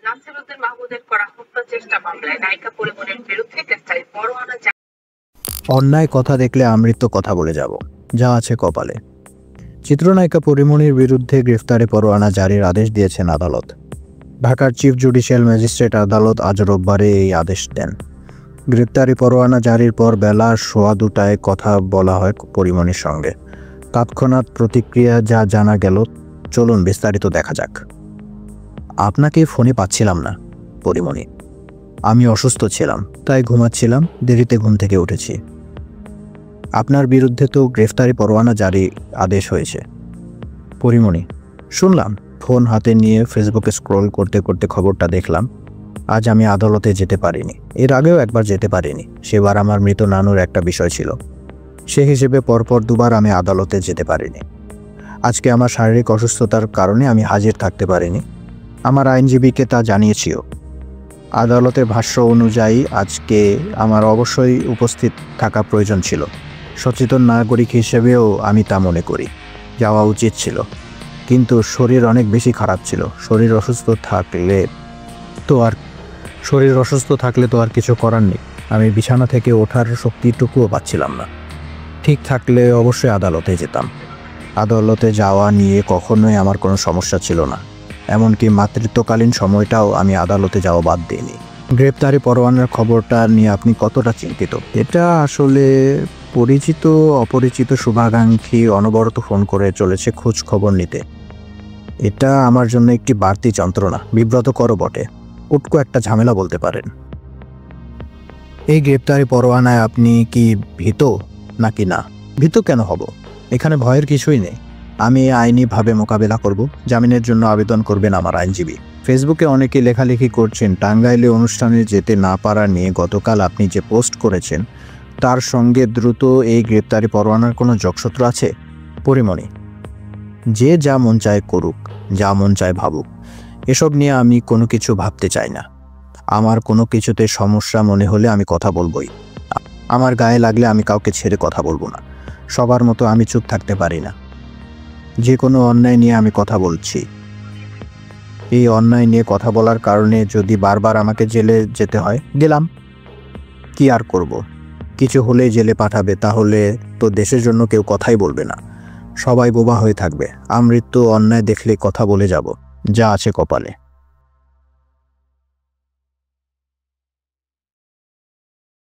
নাসিরউদ্দিন মাহমুদের করা হত্যা চেষ্টা মামলায় নায়িকা পরিমণির বিরুদ্ধে গ্রেফতারি পরোয়ানা জারি। অন্যায় কথা দেখলে আমৃত্য কথা বলে যাব, যা আছে কপালে। চিত্রনায়িকা পরিমণির বিরুদ্ধে গ্রেফতারি পরোয়ানা জারির আদেশ দিয়েছেন আদালত। ঢাকার চিফ জুডিশিয়াল ম্যাজিস্ট্রেট আদালত আজ রোববারে এই আদেশ দেন। গ্রেফতারি পরোয়ানা জারির পর বেলা 2:15টায় কথা বলা হয় পরিমণির সঙ্গে। তৎক্ষণাৎ প্রতিক্রিয়া যা জানা গেল, চলুন বিস্তারিত দেখা যাক। আপনাকে ফোনে পাচ্ছিলাম না পরিমণি, আমি অসুস্থ ছিলাম, তাই ঘুমাচ্ছিলাম, দেরিতে ঘুম থেকে উঠেছি। আপনার বিরুদ্ধে তো গ্রেফতারি পরোয়ানা জারি আদেশ হয়েছে। পরিমণি: শুনলাম। ফোন হাতে নিয়ে ফেসবুকে স্ক্রল করতে করতে খবরটা দেখলাম। আজ আমি আদালতে যেতে পারিনি, এর আগেও একবার যেতে পারিনি, সেবার আমার মৃত নানুর একটা বিষয় ছিল, সে হিসেবে পরপর দুবার আমি আদালতে যেতে পারিনি। আজকে আমার শারীরিক অসুস্থতার কারণে আমি হাজির থাকতে পারিনি, আমার আইনজীবীকে তা জানিয়েছিও। আদালতের ভাষ্য অনুযায়ী আজকে আমার অবশ্যই উপস্থিত থাকা প্রয়োজন ছিল। সচেতন নাগরিক হিসেবেও আমি তা মনে করি, যাওয়া উচিত ছিল, কিন্তু শরীর অনেক বেশি খারাপ ছিল। শরীর অসুস্থ থাকলে তো আর কিছু করার নেই। আমি বিছানা থেকে ওঠার শক্তিটুকুও পাচ্ছিলাম না। ঠিক থাকলে অবশ্যই আদালতে যেতাম। আদালতে যাওয়া নিয়ে কখনোই আমার কোনো সমস্যা ছিল না, এমনকি মাতৃত্বকালীন সময়টাও আমি আদালতে যাওয়া বাদ দিইনি। গ্রেপ্তারি পরোয়ানার খবরটা নিয়ে আপনি কতটা চিন্তিত? এটা আসলে পরিচিত অপরিচিত শুভাকাঙ্ক্ষী অনবরত ফোন করে চলেছে খোঁজ খবর নিতে। এটা আমার জন্য একটি বাড়তি যন্ত্রণা, বিব্রতকরও বটে, উটকো একটা ঝামেলা বলতে পারেন। এই গ্রেপ্তারি পরোয়ানায় আপনি কি ভীত নাকি না? ভীত কেন হব? এখানে ভয়ের কিছুই নেই। আমি আইনিভাবে মোকাবেলা করব। জামিনের জন্য আবেদন করবেন আমার আইনজীবী। ফেসবুকে অনেকে লেখালেখি করছেন টাঙ্গাইলে অনুষ্ঠানে যেতে না পারা নিয়ে গতকাল আপনি যে পোস্ট করেছেন তার সঙ্গে দ্রুত এই গ্রেপ্তারি পরোয়ানার কোনো যোগসূত্র আছে? পরিমণি: যে যা মন চায় করুক, যা মন চায় ভাবুক, এসব নিয়ে আমি কোনো কিছু ভাবতে চাই না। আমার কোনো কিছুতে সমস্যা মনে হলে আমি কথা বলবই। আমার গায়ে লাগলে আমি কাউকে ছেড়ে কথা বলবো না। সবার মতো আমি চুপ থাকতে পারি না। যে কোনো অন্যায় নিয়ে আমি কথা বলছি। এই অন্যায় নিয়ে কথা বলার কারণে যদি বারবার আমাকে জেলে যেতে হয়, গেলাম, কি আর করব? কিছু হলেই জেলে পাঠাবে, তাহলে তো দেশের জন্য কেউ কথাই বলবে না, সবাই বোবা হয়ে থাকবে। আমৃত্যু অন্যায় দেখলে কথা বলে যাব, যা আছে কপালে।